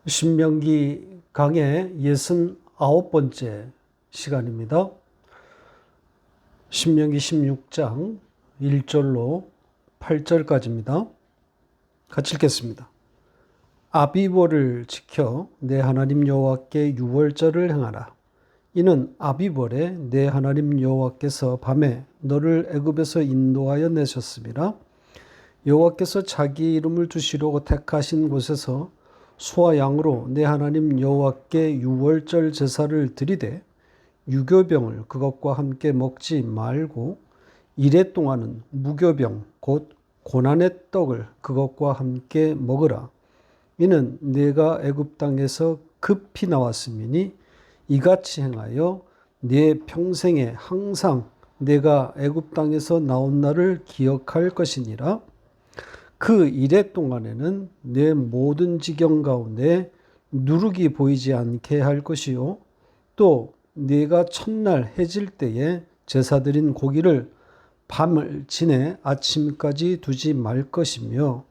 신명기 강의 69번째 시간입니다. 신명기 16장 1절로 8절까지입니다. 같이 읽겠습니다. 아비월을 지켜 내 하나님 여호와께 유월절을 행하라. 이는 아비월에 내 하나님 여호와께서 밤에 너를 애굽에서 인도하여 내셨음이라. 여호와께서 자기 이름을 두시려고 택하신 곳에서 소와 양으로 내 하나님 여호와께 유월절 제사를 드리되 유교병을 그것과 함께 먹지 말고 이레 동안은 무교병 곧 고난의 떡을 그것과 함께 먹으라. 이는 내가 애굽 땅에서 급히 나왔음이니 이같이 행하여 내 평생에 항상 내가 애굽 땅에서 나온 날을 기억할 것이니라. 그 이레 동안에는 내 모든 지경 가운데 누룩이 보이지 않게 할 것이요 또 네가 첫날 해질 때에 제사 드린 고기를 밤을 지내 아침까지 두지 말 것이며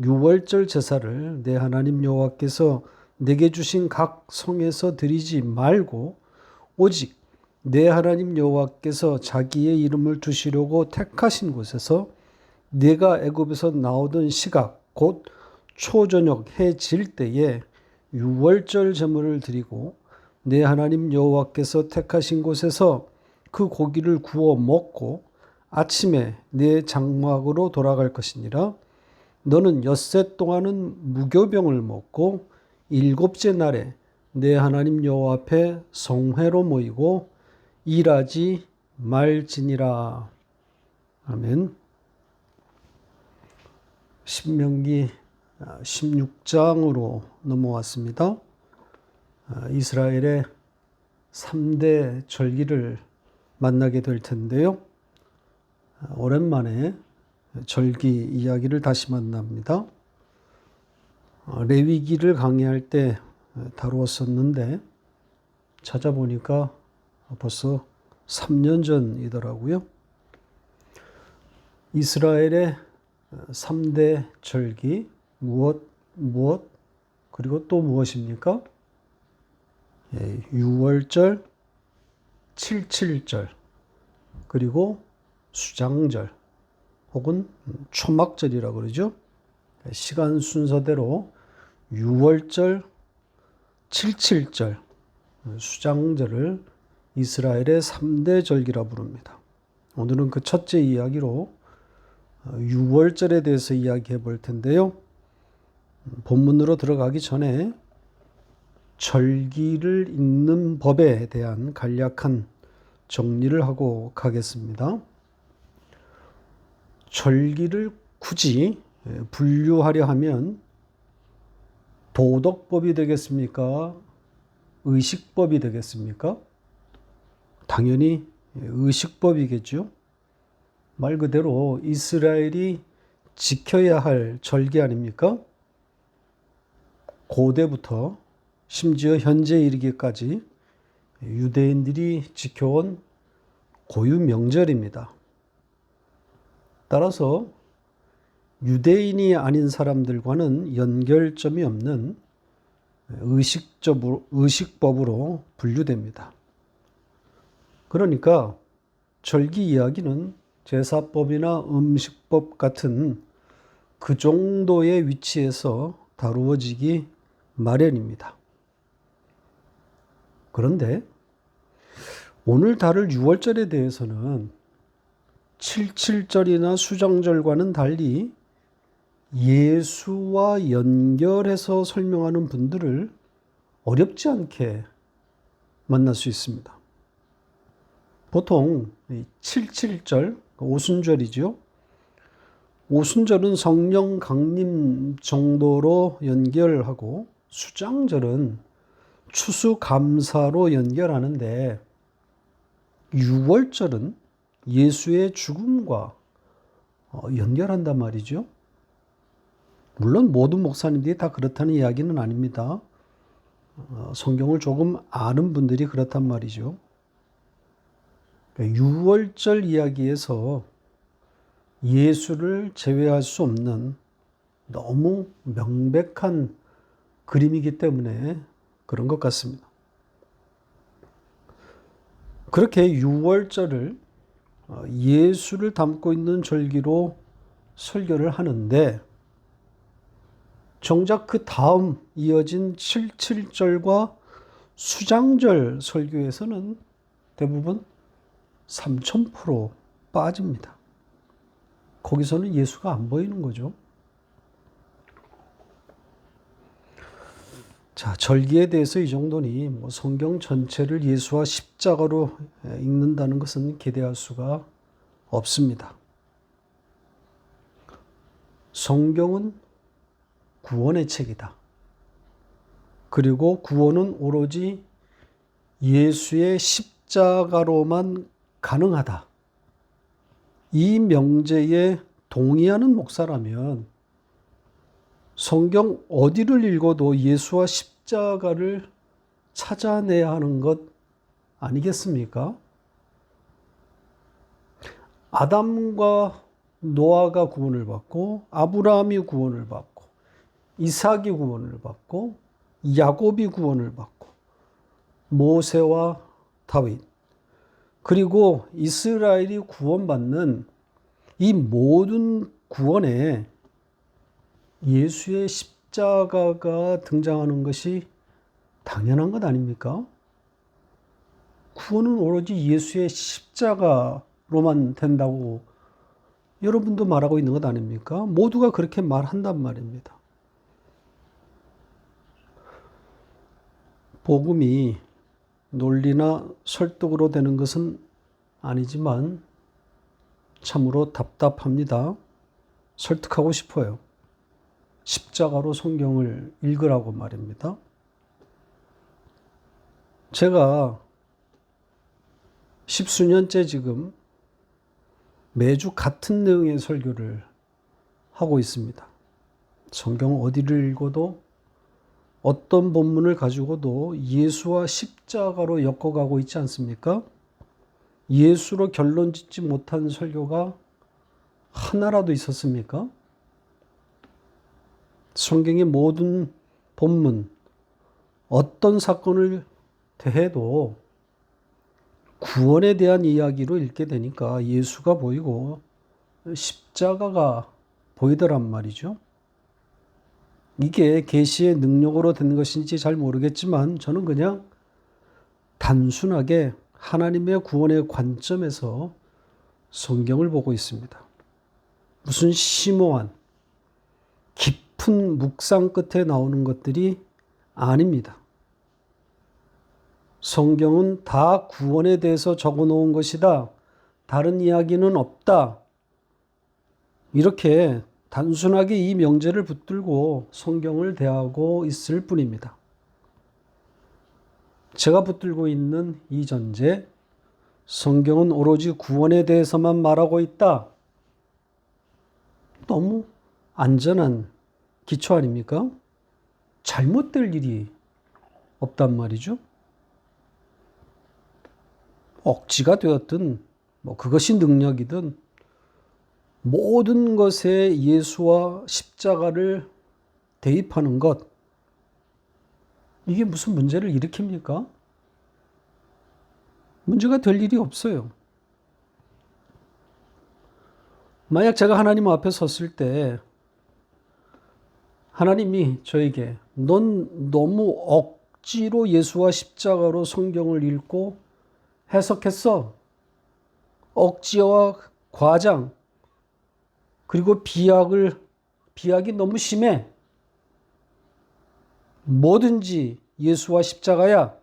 유월절 제사를 내 하나님 여호와께서 내게 주신 각 성에서 드리지 말고 오직 내 하나님 여호와께서 자기의 이름을 두시려고 택하신 곳에서 네가 애굽에서 나오던 시각 곧 초저녁 해 질 때에 유월절 제물을 드리고 내 하나님 여호와께서 택하신 곳에서 그 고기를 구워 먹고 아침에 내 장막으로 돌아갈 것이니라. 너는 엿새 동안은 무교병을 먹고 일곱째 날에 내 하나님 여호와 앞에 성회로 모이고 일하지 말지니라. 아멘. 신명기 16장으로 넘어왔습니다. 이스라엘의 3대 절기를 만나게 될 텐데요. 오랜만에 절기 이야기를 다시 만납니다. 레위기를 강의할 때 다루었었는데 찾아보니까 벌써 3년 전이더라고요. 이스라엘의 3대 절기 무엇 그리고 또 무엇입니까? 유월절, 칠칠절 그리고 수장절 혹은 초막절이라고 그러죠. 시간 순서대로 유월절, 칠칠절, 수장절을 이스라엘의 3대 절기라 부릅니다. 오늘은 그 첫째 이야기로 유월절에 대해서 이야기해 볼 텐데요. 본문으로 들어가기 전에 절기를 읽는 법에 대한 간략한 정리를 하고 가겠습니다. 절기를 굳이 분류하려 하면 도덕법이 되겠습니까? 의식법이 되겠습니까? 당연히 의식법이겠죠. 말 그대로 이스라엘이 지켜야 할 절기 아닙니까? 고대부터 심지어 현재에 이르기까지 유대인들이 지켜온 고유 명절입니다. 따라서 유대인이 아닌 사람들과는 연결점이 없는 의식법으로 분류됩니다. 그러니까 절기 이야기는 제사법이나 음식법 같은 그 정도의 위치에서 다루어지기 마련입니다. 그런데 오늘 다룰 유월절에 대해서는 칠칠절이나 수장절과는 달리 예수와 연결해서 설명하는 분들을 어렵지 않게 만날 수 있습니다. 보통 칠칠절, 오순절이죠. 오순절은 성령 강림 정도로 연결하고 수장절은 추수감사로 연결하는데 유월절은 예수의 죽음과 연결한단 말이죠. 물론 모든 목사님들이 다 그렇다는 이야기는 아닙니다. 성경을 조금 아는 분들이 그렇단 말이죠. 유월절 이야기에서 예수를 제외할 수 없는 너무 명백한 그림이기 때문에 그런 것 같습니다. 그렇게 6월절을 예수를 담고 있는 절기로 설교를 하는데 정작 그 다음 이어진 77절과 수장절 설교에서는 대부분 3000% 빠집니다. 거기서는 예수가 안 보이는 거죠. 자, 절기에 대해서 이 정도니 성경 전체를 예수와 십자가로 읽는다는 것은 기대할 수가 없습니다. 성경은 구원의 책이다. 그리고 구원은 오로지 예수의 십자가로만 가능하다. 이 명제에 동의하는 목사라면 성경 어디를 읽어도 예수와 십자가를 찾아내야 하는 것 아니겠습니까? 아담과 노아가 구원을 받고 아브라함이 구원을 받고 이삭이 구원을 받고 야곱이 구원을 받고 모세와 다윗 그리고 이스라엘이 구원받는 이 모든 구원에 예수의 십자가가 등장하는 것이 당연한 것 아닙니까? 구원은 오로지 예수의 십자가로만 된다고 여러분도 말하고 있는 것 아닙니까? 모두가 그렇게 말한단 말입니다. 복음이 논리나 설득으로 되는 것은 아니지만 참으로 답답합니다. 설득하고 싶어요. 십자가로 성경을 읽으라고 말입니다. 제가 십수년째 지금 매주 같은 내용의 설교를 하고 있습니다. 성경 어디를 읽어도 어떤 본문을 가지고도 예수와 십자가로 엮어가고 있지 않습니까? 예수로 결론 짓지 못한 설교가 하나라도 있었습니까? 성경의 모든 본문, 어떤 사건을 대해도 구원에 대한 이야기로 읽게 되니까 예수가 보이고 십자가가 보이더란 말이죠. 이게 계시의 능력으로 된 것인지 잘 모르겠지만 저는 그냥 단순하게 하나님의 구원의 관점에서 성경을 보고 있습니다. 무슨 심오한 깊은 묵상 끝에 나오는 것들이 아닙니다. 성경은 다 구원에 대해서 적어 놓은 것이다. 다른 이야기는 없다. 이렇게 단순하게 이 명제를 붙들고 성경을 대하고 있을 뿐입니다. 제가 붙들고 있는 이 전제, 성경은 오로지 구원에 대해서만 말하고 있다. 너무 안전한 기초 아닙니까? 잘못될 일이 없단 말이죠. 억지가 되었든 그것이 능력이든 모든 것에 예수와 십자가를 대입하는 것, 이게 무슨 문제를 일으킵니까? 문제가 될 일이 없어요. 만약 제가 하나님 앞에 섰을 때 하나님이 저에게 넌 너무 억지로 예수와 십자가로 성경을 읽고 해석했어. 억지와 과장, 그리고 비약이 너무 심해. 뭐든지 예수와 십자가야.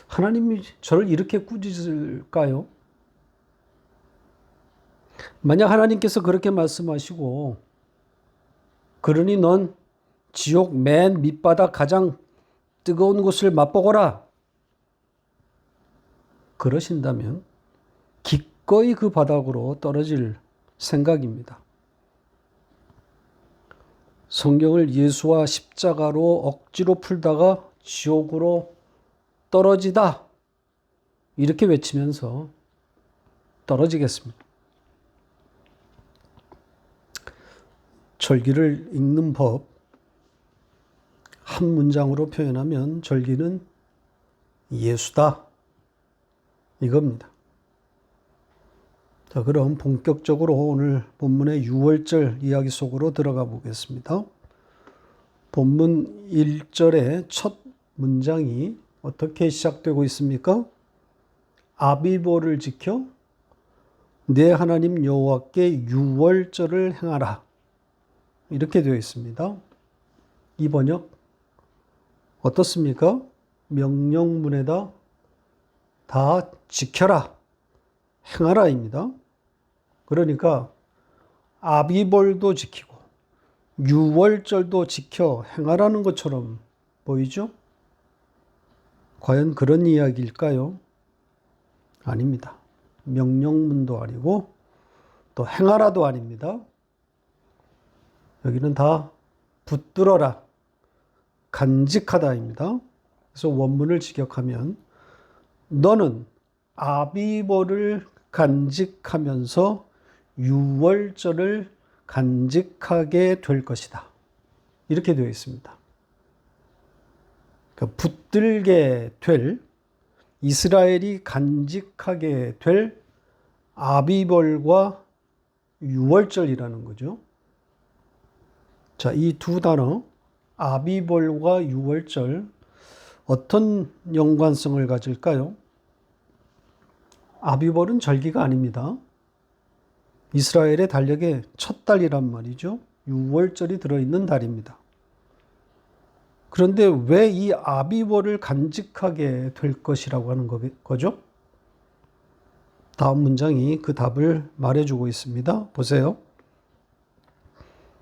하나님이 저를 이렇게 꾸짖을까요? 만약 하나님께서 그렇게 말씀하시고 그러니 넌 지옥 맨 밑바닥 가장 뜨거운 곳을 맛보거라. 그러신다면 기꺼이 그 바닥으로 떨어질 생각입니다. 성경을 예수와 십자가로 억지로 풀다가 지옥으로 떨어지다. 이렇게 외치면서 떨어지겠습니다. 절기를 읽는 법, 한 문장으로 표현하면 절기는 예수다. 이겁니다. 자, 그럼 본격적으로 오늘 본문의 6월절 이야기 속으로 들어가 보겠습니다. 본문 1절의 첫 문장이 어떻게 시작되고 있습니까? 아비보를 지켜 내 하나님 여호와께 6월절을 행하라. 이렇게 되어 있습니다. 이 번역 어떻습니까? 명령문에다 다 지켜라, 행하라입니다. 그러니까 아비벌도 지키고 6월절도 지켜 행하라는 것처럼 보이죠? 과연 그런 이야기일까요? 아닙니다. 명령문도 아니고 또 행하라도 아닙니다. 여기는 다 붙들어라, 간직하다입니다. 그래서 원문을 직역하면 너는 아비보를 간직하면서 6월절을 간직하게 될 것이다. 이렇게 되어 있습니다. 그러니까 붙들게 될, 이스라엘이 간직하게 될 아비벌과 6월절이라는 거죠. 자, 이 두 단어 아비벌과 6월절 어떤 연관성을 가질까요? 아비벌은 절기가 아닙니다. 이스라엘의 달력의 첫 달이란 말이죠. 6월절이 들어있는 달입니다. 그런데 왜 이 아비벌을 간직하게 될 것이라고 하는 거죠? 다음 문장이 그 답을 말해주고 있습니다. 보세요.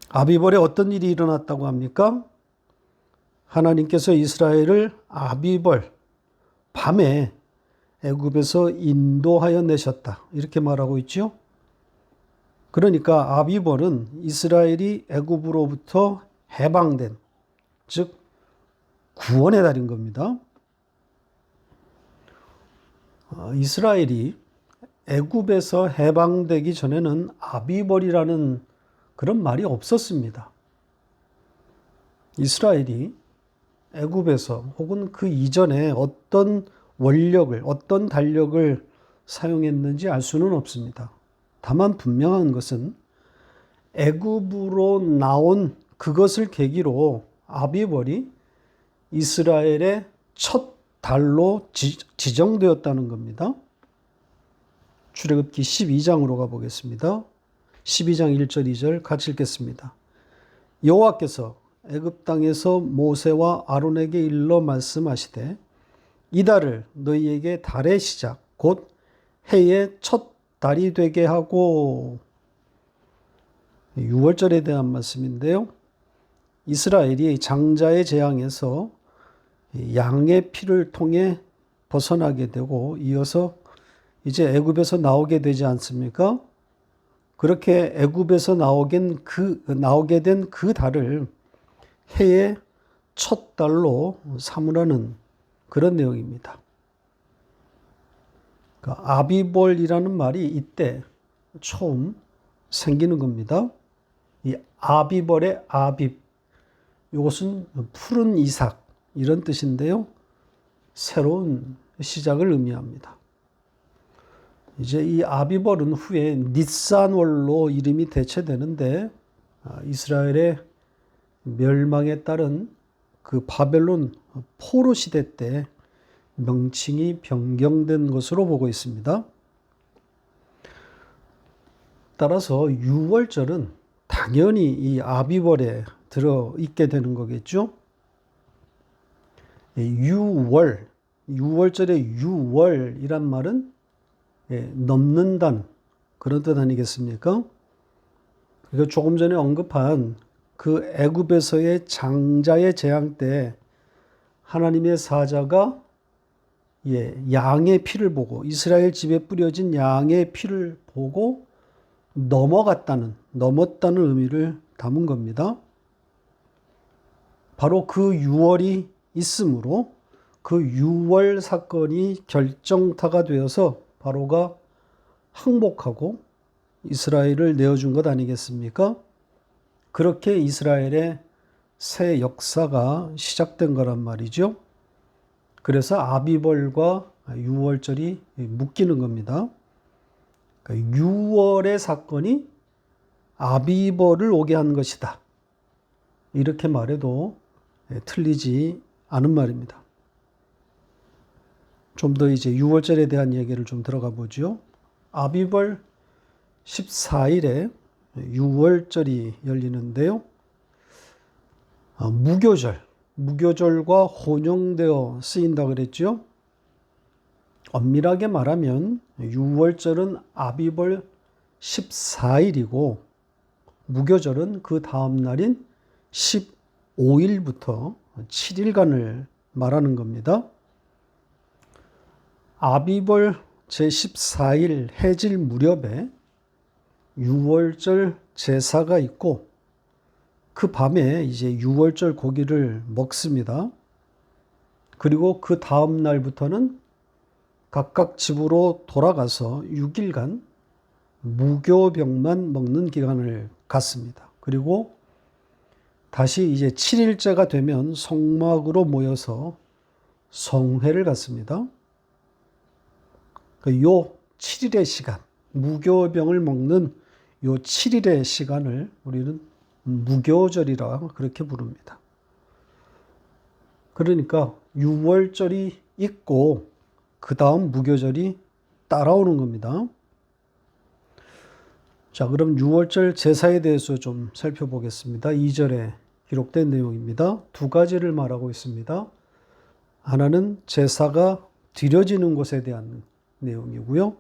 아비벌에 어떤 일이 일어났다고 합니까? 하나님께서 이스라엘을 아비벌, 밤에 애굽에서 인도하여 내셨다. 이렇게 말하고 있죠. 그러니까 아비벌은 이스라엘이 애굽으로부터 해방된, 즉 구원의 달인 겁니다. 이스라엘이 애굽에서 해방되기 전에는 아비벌이라는 그런 말이 없었습니다. 이스라엘이 애굽에서 혹은 그 이전에 어떤 원력을, 어떤 달력을 사용했는지 알 수는 없습니다. 다만 분명한 것은 애굽으로 나온 그것을 계기로 아비벌이 이스라엘의 첫 달로 지정되었다는 겁니다. 출애굽기 12장으로 가보겠습니다. 12장 1절 2절 같이 읽겠습니다. 여호와께서 애굽 땅에서 모세와 아론에게 일러 말씀하시되 이 달을 너희에게 달의 시작 곧 해의 첫 달이 되게 하고, 6월절에 대한 말씀인데요. 이스라엘이 장자의 재앙에서 양의 피를 통해 벗어나게 되고 이어서 이제 애굽에서 나오게 되지 않습니까? 그렇게 애굽에서 나오게 된 그 달을 해의 첫 달로 삼으라는 그런 내용입니다. 그러니까 아비볼이라는 말이 이때 처음 생기는 겁니다. 이 아비볼의 아빕, 이것은 푸른 이삭 이런 뜻인데요. 새로운 시작을 의미합니다. 이제 이 아비볼은 후에 닛산월로 이름이 대체되는데 이스라엘의 멸망에 따른 그 바벨론 포로 시대 때 명칭이 변경된 것으로 보고 있습니다. 따라서 6월절은 당연히 이 아비벌에 들어있게 되는 거겠죠. 6월절의 6월이란 말은 넘는다는 그런 뜻 아니겠습니까? 그러니까 조금 전에 언급한 그 애굽에서의 장자의 재앙 때 하나님의 사자가 양의 피를 보고, 이스라엘 집에 뿌려진 양의 피를 보고 넘었다는 의미를 담은 겁니다. 바로 그 6월이 있으므로 그 6월 사건이 결정타가 되어서 바로가 항복하고 이스라엘을 내어준 것 아니겠습니까? 그렇게 이스라엘의 새 역사가 시작된 거란 말이죠. 그래서 아비벌과 유월절이 묶이는 겁니다. 그러니까 유월의 사건이 아비벌을 오게 한 것이다. 이렇게 말해도 틀리지 않은 말입니다. 좀 더 이제 유월절에 대한 얘기를 좀 들어가 보죠. 아비벌 14일에 유월절이 열리는데요. 무교절과 혼용되어 쓰인다 그랬죠. 엄밀하게 말하면 유월절은 아비벌 14일이고 무교절은 그 다음 날인 15일부터 7일간을 말하는 겁니다. 아비벌 제14일 해질 무렵에 유월절 제사가 있고 그 밤에 이제 유월절 고기를 먹습니다. 그리고 그 다음 날부터는 각각 집으로 돌아가서 6일간 무교병만 먹는 기간을 갖습니다. 그리고 다시 이제 7일째가 되면 성막으로 모여서 성회를 갖습니다. 요 7일의 시간, 무교병을 먹는 요 7일의 시간을 우리는 무교절이라 그렇게 부릅니다. 그러니까 유월절이 있고 그 다음 무교절이 따라오는 겁니다. 자, 그럼 유월절 제사에 대해서 좀 살펴보겠습니다. 2절에 기록된 내용입니다. 두 가지를 말하고 있습니다. 하나는 제사가 드려지는 것에 대한 내용이고요.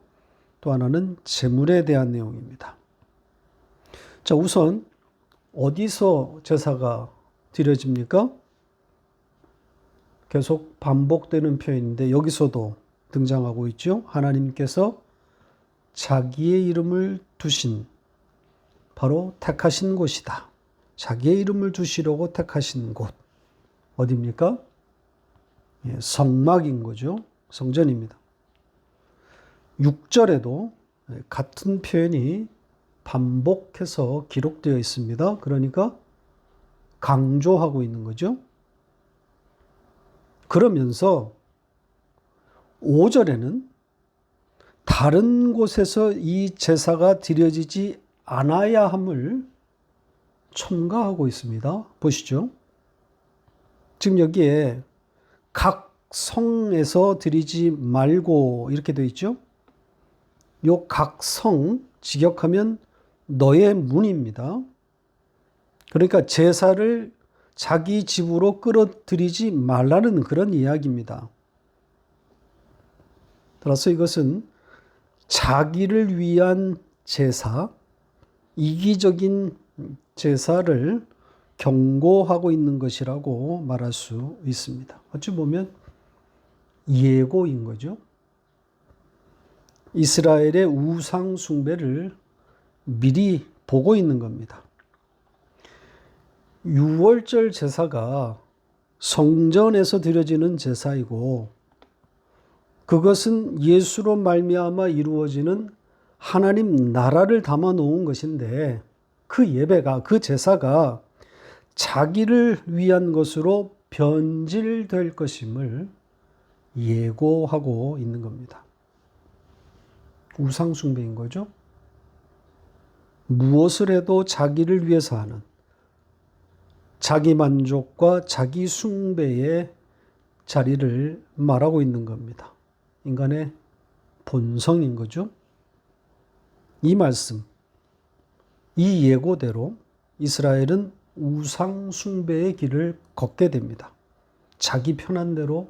또 하나는 제물에 대한 내용입니다. 자, 우선 어디서 제사가 드려집니까? 계속 반복되는 표현인데 여기서도 등장하고 있죠. 하나님께서 자기의 이름을 두신, 바로 택하신 곳이다. 자기의 이름을 두시려고 택하신 곳. 어디입니까? 성막인 거죠. 성전입니다. 6절에도 같은 표현이 반복해서 기록되어 있습니다. 그러니까 강조하고 있는 거죠. 그러면서 5절에는 다른 곳에서 이 제사가 드려지지 않아야 함을 첨가하고 있습니다. 보시죠. 지금 여기에 각 성에서 드리지 말고 이렇게 되어 있죠. 요 각 성 직역하면 너의 문입니다. 그러니까 제사를 자기 집으로 끌어들이지 말라는 그런 이야기입니다. 따라서 이것은 자기를 위한 제사, 이기적인 제사를 경고하고 있는 것이라고 말할 수 있습니다. 어찌 보면 예고인 거죠. 이스라엘의 우상 숭배를 미리 보고 있는 겁니다. 유월절 제사가 성전에서 드려지는 제사이고 그것은 예수로 말미암아 이루어지는 하나님 나라를 담아 놓은 것인데 그 예배가, 그 제사가 자기를 위한 것으로 변질될 것임을 예고하고 있는 겁니다. 우상숭배인 거죠. 무엇을 해도 자기를 위해서 하는 자기 만족과 자기 숭배의 자리를 말하고 있는 겁니다. 인간의 본성인 거죠. 이 말씀, 이 예고대로 이스라엘은 우상 숭배의 길을 걷게 됩니다. 자기 편한 대로,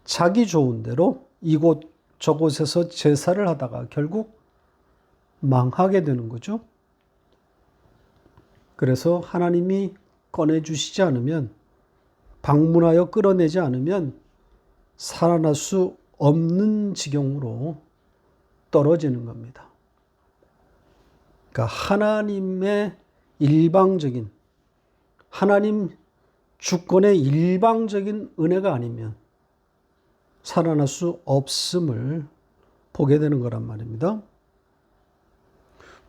자기 좋은 대로 이곳 저곳에서 제사를 하다가 결국 망하게 되는 거죠. 그래서 하나님이 꺼내주시지 않으면, 방문하여 끌어내지 않으면 살아날 수 없는 지경으로 떨어지는 겁니다. 그러니까 하나님의 일방적인, 하나님 주권의 일방적인 은혜가 아니면 살아날 수 없음을 보게 되는 거란 말입니다.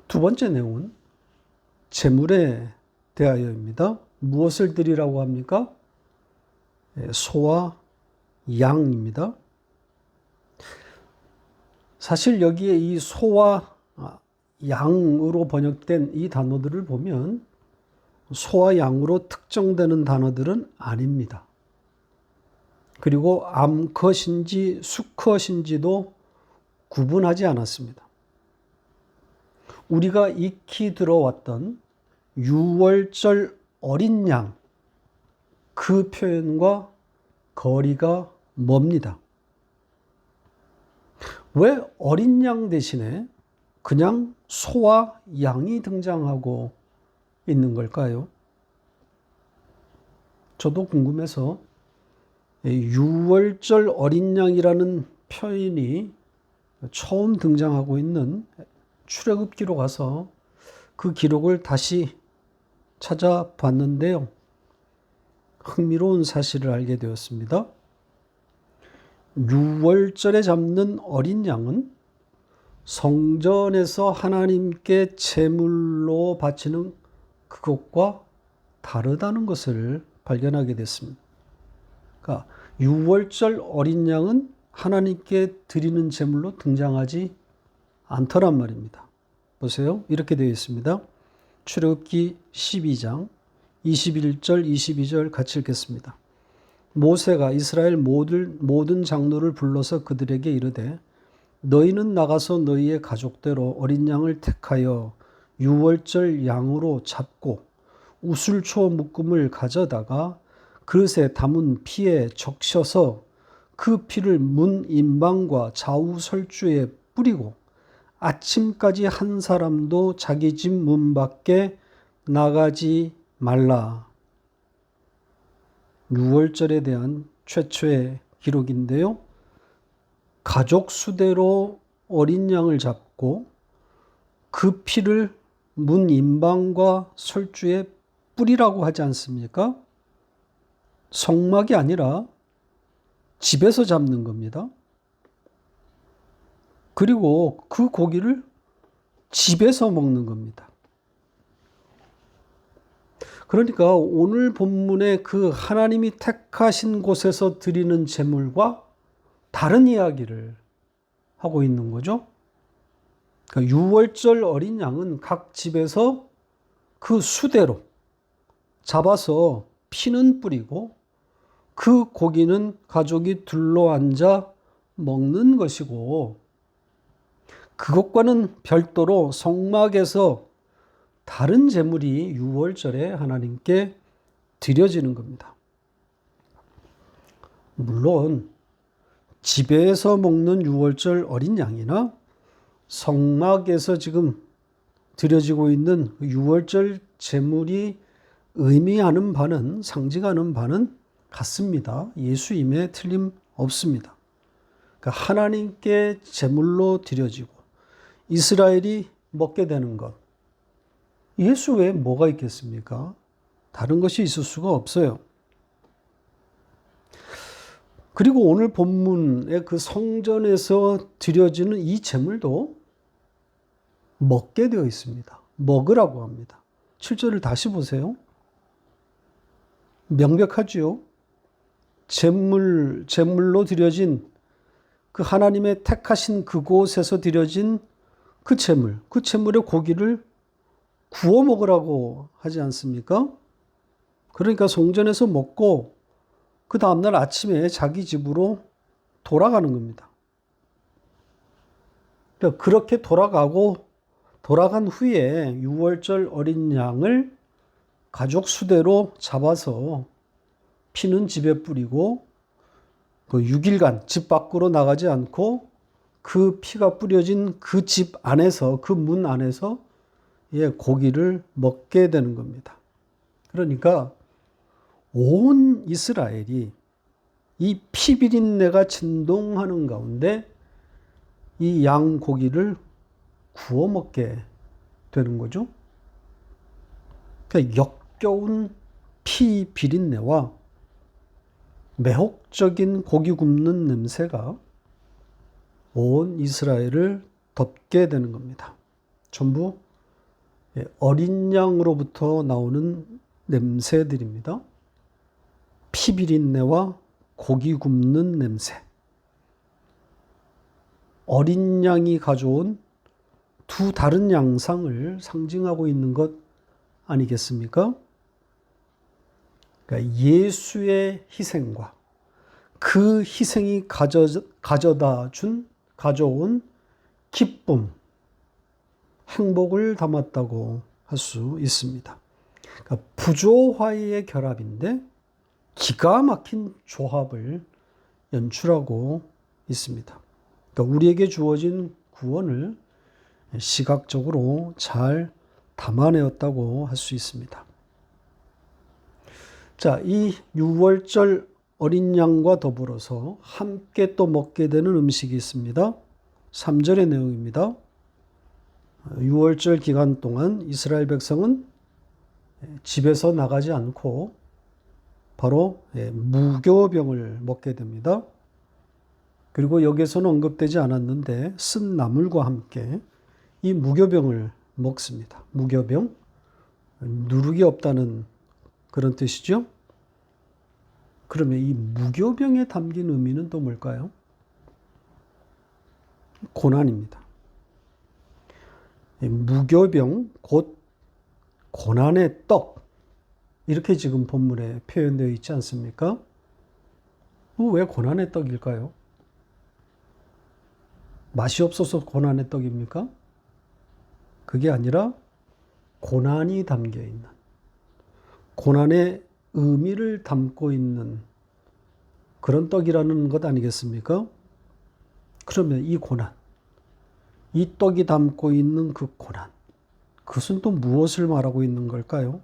두 번째 내용은 제물에 대하여입니다. 무엇을 드리라고 합니까? 소와 양입니다. 사실 여기에 이 소와 양으로 번역된 이 단어들을 보면 소와 양으로 특정되는 단어들은 아닙니다. 그리고 암컷인지 수컷인지도 구분하지 않았습니다. 우리가 익히 들어왔던 유월절 어린 양, 그 표현과 거리가 멉니다. 왜 어린 양 대신에 그냥 소와 양이 등장하고 있는 걸까요? 저도 궁금해서 유월절 어린 양이라는 표현이 처음 등장하고 있는 출애굽기로 가서 그 기록을 다시 찾아봤는데요. 흥미로운 사실을 알게 되었습니다. 유월절에 잡는 어린 양은 성전에서 하나님께 제물로 바치는 그것과 다르다는 것을 발견하게 됐습니다. 그러니까 유월절 어린 양은 하나님께 드리는 제물로 등장하지 않더란 말입니다. 보세요. 이렇게 되어 있습니다. 출애굽기 12장 21절 22절 같이 읽겠습니다. 모세가 이스라엘 모든 장로를 불러서 그들에게 이르되 너희는 나가서 너희의 가족대로 어린 양을 택하여 유월절 양으로 잡고 우슬초 묶음을 가져다가 그릇에 담은 피에 적셔서 그 피를 문 임방과 좌우 설주에 뿌리고 아침까지 한 사람도 자기 집 문 밖에 나가지 말라. 유월절에 대한 최초의 기록인데요. 가족 수대로 어린 양을 잡고 그 피를 문 임방과 설주에 뿌리라고 하지 않습니까? 성막이 아니라 집에서 잡는 겁니다. 그리고 그 고기를 집에서 먹는 겁니다. 그러니까 오늘 본문의 그 하나님이 택하신 곳에서 드리는 제물과 다른 이야기를 하고 있는 거죠. 그러니까 유월절 어린 양은 각 집에서 그 수대로 잡아서 피는 뿌리고 그 고기는 가족이 둘러앉아 먹는 것이고 그것과는 별도로 성막에서 다른 제물이 유월절에 하나님께 드려지는 겁니다. 물론 집에서 먹는 유월절 어린 양이나 성막에서 지금 드려지고 있는 유월절 제물이 의미하는 바는 상징하는 바는 같습니다. 예수임에 틀림없습니다. 그러니까 하나님께 제물로 드려지고 이스라엘이 먹게 되는 것. 예수 외에 뭐가 있겠습니까? 다른 것이 있을 수가 없어요. 그리고 오늘 본문의 그 성전에서 드려지는 이 제물도 먹게 되어 있습니다. 먹으라고 합니다. 7절을 다시 보세요. 명백하지요. 제물로 드려진 그 하나님의 택하신 그곳에서 드려진 그 제물의 고기를 구워 먹으라고 하지 않습니까? 그러니까 성전에서 먹고 그 다음날 아침에 자기 집으로 돌아가는 겁니다. 그렇게 돌아간 후에 유월절 어린 양을 가족 수대로 잡아서 피는 집에 뿌리고 그 6일간 집 밖으로 나가지 않고 그 피가 뿌려진 그 집 안에서 그 문 안에서 고기를 먹게 되는 겁니다. 그러니까 온 이스라엘이 이 피비린내가 진동하는 가운데 이 양 고기를 구워 먹게 되는 거죠. 그러니까 역겨운 피 비린내와 매혹적인 고기 굽는 냄새가 온 이스라엘을 덮게 되는 겁니다. 전부 어린 양으로부터 나오는 냄새들입니다. 피비린내와 고기 굽는 냄새. 어린 양이 가져온 두 다른 양상을 상징하고 있는 것 아니겠습니까? 그러니까 예수의 희생과 그 희생이 가져온 기쁨, 행복을 담았다고 할 수 있습니다. 그러니까 부조화의 결합인데 기가 막힌 조합을 연출하고 있습니다. 그러니까 우리에게 주어진 구원을 시각적으로 잘 담아내었다고 할 수 있습니다. 자, 이 유월절 어린 양과 더불어서 함께 또 먹게 되는 음식이 있습니다. 3절의 내용입니다. 유월절 기간 동안 이스라엘 백성은 집에서 나가지 않고 바로 무교병을 먹게 됩니다. 그리고 여기에서는 언급되지 않았는데 쓴 나물과 함께 이 무교병을 먹습니다. 무교병, 누룩이 없다는 그런 뜻이죠. 그러면 이 무교병에 담긴 의미는 또 뭘까요? 고난입니다. 무교병, 곧 고난의 떡, 이렇게 지금 본문에 표현되어 있지 않습니까? 왜 고난의 떡일까요? 맛이 없어서 고난의 떡입니까? 그게 아니라 고난이 담겨 있는, 고난의 의미를 담고 있는 그런 떡이라는 것 아니겠습니까? 그러면 이 고난, 이 떡이 담고 있는 그 고난, 그것은 또 무엇을 말하고 있는 걸까요?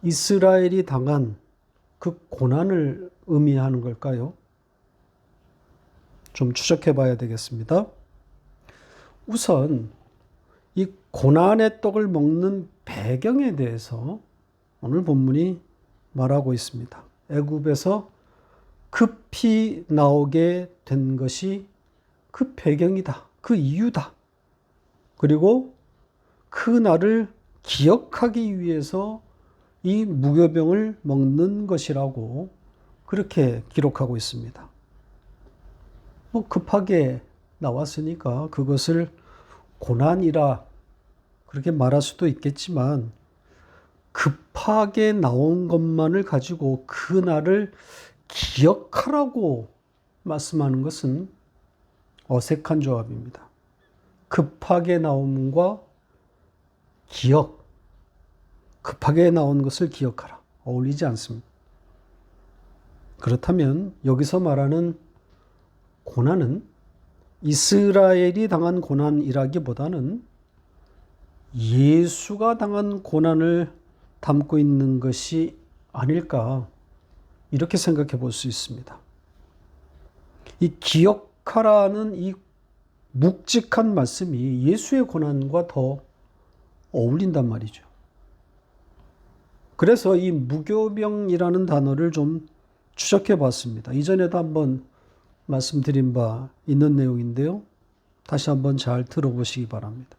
이스라엘이 당한 그 고난을 의미하는 걸까요? 좀 추적해 봐야 되겠습니다. 우선 이 고난의 떡을 먹는 배경에 대해서 오늘 본문이 말하고 있습니다. 애굽에서 급히 나오게 된 것이 그 배경이다. 그 이유다. 그리고 그 날을 기억하기 위해서 이 무교병을 먹는 것이라고 그렇게 기록하고 있습니다. 급하게 나왔으니까 그것을 고난이라 그렇게 말할 수도 있겠지만 급하게 나온 것만을 가지고 그 날을 기억하라고 말씀하는 것은 어색한 조합입니다. 급하게 나옴과 기억, 급하게 나온 것을 기억하라. 어울리지 않습니다. 그렇다면 여기서 말하는 고난은 이스라엘이 당한 고난이라기보다는 예수가 당한 고난을 담고 있는 것이 아닐까, 이렇게 생각해 볼 수 있습니다. 이 기억하라는 이 묵직한 말씀이 예수의 고난과 더 어울린단 말이죠. 그래서 이 무교병이라는 단어를 좀 추적해 봤습니다. 이전에도 한번 말씀드린 바 있는 내용인데요. 다시 한번 잘 들어보시기 바랍니다.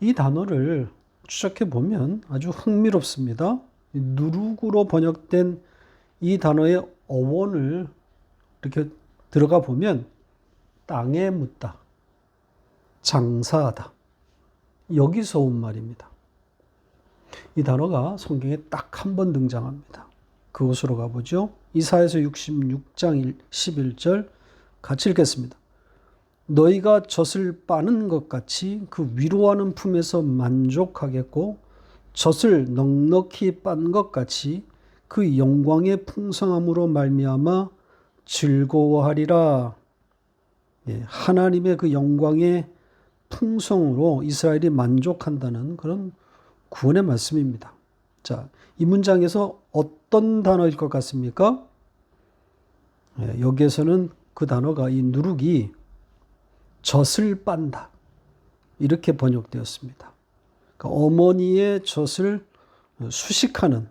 이 단어를 추적해 보면 아주 흥미롭습니다. 누룩으로 번역된 이 단어의 어원을 이렇게 들어가 보면 땅에 묻다, 장사하다, 여기서 온 말입니다. 이 단어가 성경에 딱 한 번 등장합니다. 그곳으로 가보죠. 이사야서 66장 11절 같이 읽겠습니다. 너희가 젖을 빠는 것 같이 그 위로하는 품에서 만족하겠고 젖을 넉넉히 빤 것 같이 그 영광의 풍성함으로 말미암아 즐거워하리라. 하나님의 그 영광의 풍성으로 이스라엘이 만족한다는 그런 구원의 말씀입니다. 자, 이 문장에서 어떤 단어일 것 같습니까? 여기에서는 그 단어가, 이 누룩이 젖을 빤다, 이렇게 번역되었습니다. 그러니까 어머니의 젖을 수식하는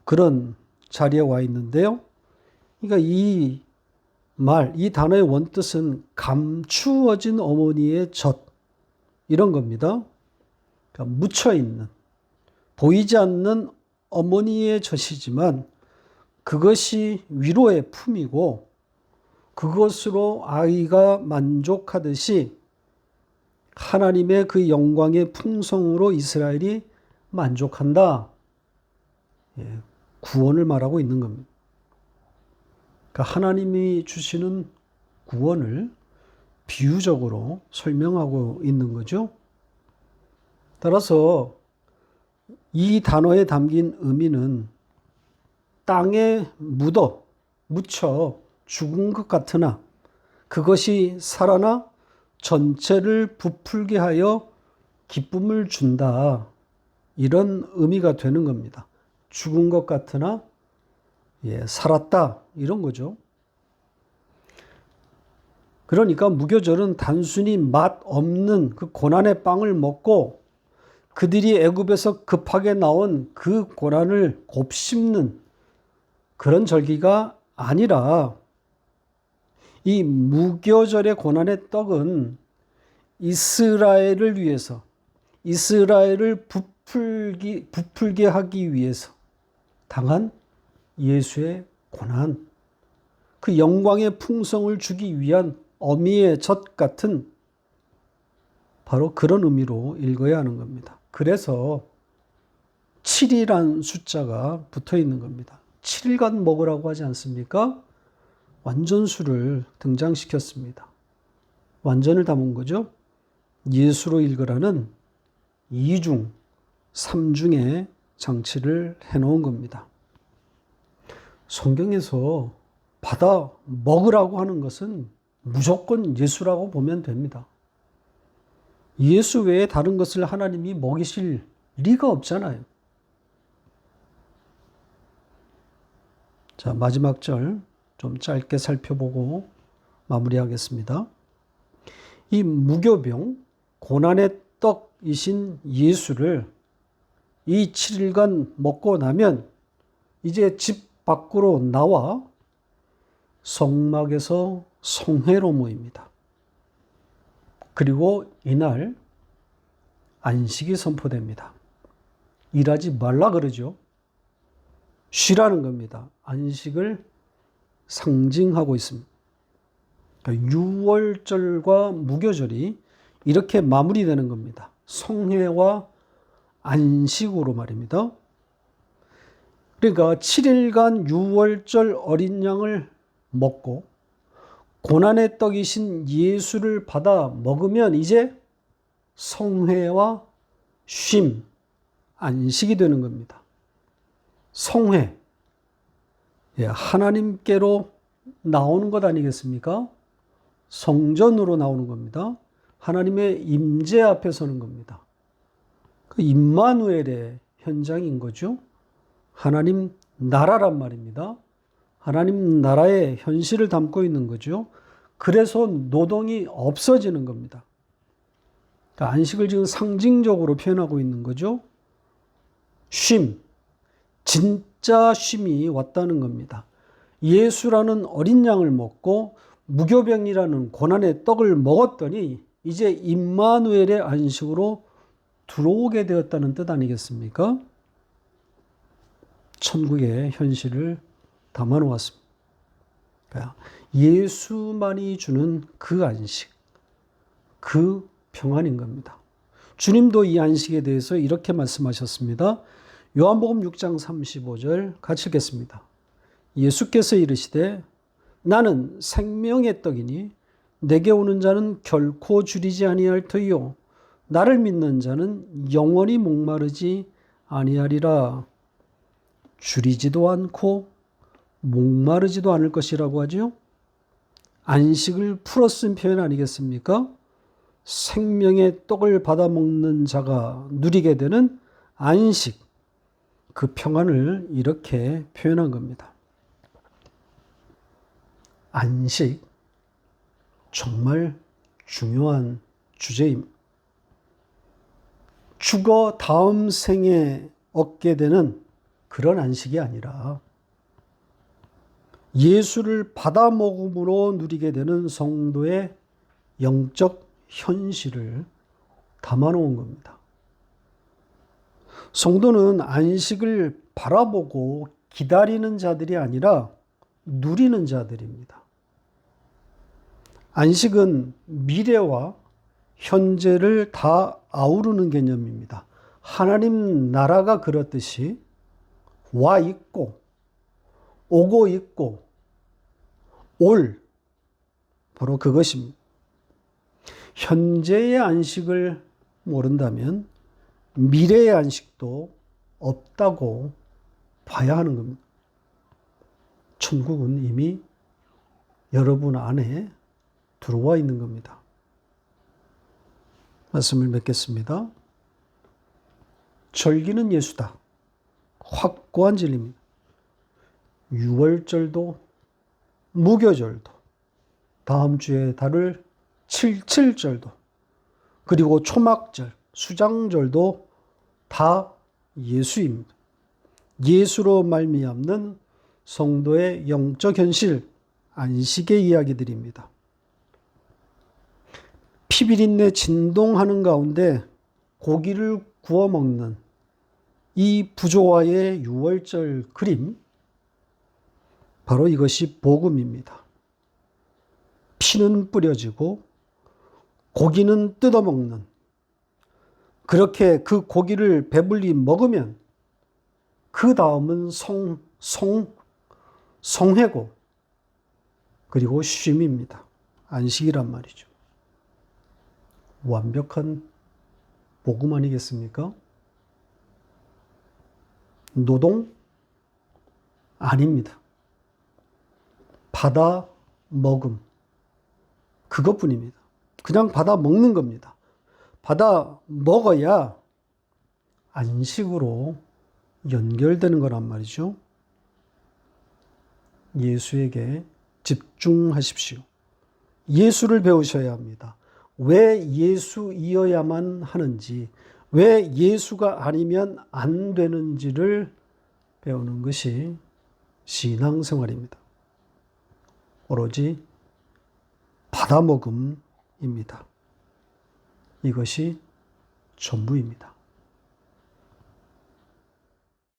그런 자리에 와 있는데요. 그러니까 이 단어의 원뜻은 감추어진 어머니의 젖, 이런 겁니다. 그러니까 묻혀있는, 보이지 않는 어머니의 젖이지만 그것이 위로의 품이고 그것으로 아이가 만족하듯이 하나님의 그 영광의 풍성으로 이스라엘이 만족한다. 구원을 말하고 있는 겁니다. 그러니까 하나님이 주시는 구원을 비유적으로 설명하고 있는 거죠. 따라서 이 단어에 담긴 의미는 땅에 묻혀 죽은 것 같으나 그것이 살아나 전체를 부풀게 하여 기쁨을 준다. 이런 의미가 되는 겁니다. 죽은 것 같으나 살았다. 이런 거죠. 그러니까 무교절은 단순히 맛 없는 그 고난의 빵을 먹고 그들이 애굽에서 급하게 나온 그 고난을 곱씹는 그런 절기가 아니라 이 무교절의 고난의 떡은 이스라엘을 위해서 이스라엘을 부풀게 하기 위해서 당한 예수의 고난, 그 영광의 풍성을 주기 위한 어미의 젖 같은 바로 그런 의미로 읽어야 하는 겁니다. 그래서 7이란 숫자가 붙어 있는 겁니다. 7일간 먹으라고 하지 않습니까? 완전수를 등장시켰습니다. 완전을 담은 거죠. 예수로 읽으라는 2중, 3중의 장치를 해놓은 겁니다. 성경에서 받아 먹으라고 하는 것은 무조건 예수라고 보면 됩니다. 예수 외에 다른 것을 하나님이 먹이실 리가 없잖아요. 자, 마지막 절 좀 짧게 살펴보고 마무리하겠습니다. 이 무교병, 고난의 떡이신 예수를 이 7일간 먹고 나면 이제 집 밖으로 나와 성막에서 성회로 모입니다. 그리고 이날 안식이 선포됩니다. 일하지 말라 그러죠. 쉬라는 겁니다. 안식을 상징하고 있습니다. 그러니까 유월절과 무교절이 이렇게 마무리되는 겁니다. 성회와 안식으로 말입니다. 그러니까 7일간 유월절 어린 양을 먹고 고난의 떡이신 예수를 받아 먹으면 이제 성회와 쉼, 안식이 되는 겁니다. 성회, 하나님께로 나오는 것 아니겠습니까? 성전으로 나오는 겁니다. 하나님의 임재 앞에 서는 겁니다. 그 임마누엘의 현장인 거죠. 하나님 나라란 말입니다. 하나님 나라의 현실을 담고 있는 거죠. 그래서 노동이 없어지는 겁니다. 그러니까 안식을 지금 상징적으로 표현하고 있는 거죠. 쉼, 진짜 쉼이 왔다는 겁니다. 예수라는 어린 양을 먹고 무교병이라는 고난의 떡을 먹었더니 이제 임마누엘의 안식으로 들어오게 되었다는 뜻 아니겠습니까? 천국의 현실을 담아 놓았습니다. 그러니까 예수만이 주는 그 안식, 그 평안인 겁니다. 주님도 이 안식에 대해서 이렇게 말씀하셨습니다. 요한복음 6장 35절 같이 읽겠습니다. 예수께서 이르시되 나는 생명의 떡이니 내게 오는 자는 결코 줄이지 아니할 터이요 나를 믿는 자는 영원히 목마르지 아니하리라. 줄이지도 않고 목마르지도 않을 것이라고 하죠. 안식을 풀어 쓴 표현 아니겠습니까? 생명의 떡을 받아 먹는 자가 누리게 되는 안식, 그 평안을 이렇게 표현한 겁니다. 안식, 정말 중요한 주제입니다. 죽어 다음 생에 얻게 되는 그런 안식이 아니라 예수를 받아 먹음으로 누리게 되는 성도의 영적 현실을 담아놓은 겁니다. 성도는 안식을 바라보고 기다리는 자들이 아니라 누리는 자들입니다. 안식은 미래와 현재를 다 아우르는 개념입니다. 하나님 나라가 그렇듯이 와 있고 오고 있고 올 바로 그것입니다. 현재의 안식을 모른다면 미래의 안식도 없다고 봐야 하는 겁니다. 천국은 이미 여러분 안에 들어와 있는 겁니다. 말씀을 맺겠습니다. 절기는 예수다. 확고한 진리입니다. 유월절도 무교절도 다음 주에 다룰 칠칠절도 그리고 초막절, 수장절도 다 예수입니다. 예수로 말미암는 성도의 영적 현실, 안식의 이야기들입니다. 피비린내 진동하는 가운데 고기를 구워 먹는 이 부조화의 유월절 그림, 바로 이것이 복음입니다. 피는 뿌려지고 고기는 뜯어먹는, 그렇게 그 고기를 배불리 먹으면 그 다음은 성회고 그리고 쉼입니다. 안식이란 말이죠. 완벽한 복음 아니겠습니까? 노동? 아닙니다. 받아 먹음. 그것뿐입니다. 그냥 받아 먹는 겁니다. 받아 먹어야 안식으로 연결되는 거란 말이죠. 예수에게 집중하십시오. 예수를 배우셔야 합니다. 왜 예수이어야만 하는지, 왜 예수가 아니면 안 되는지를 배우는 것이 신앙생활입니다. 오로지 받아먹음입니다. 이것이 전부입니다.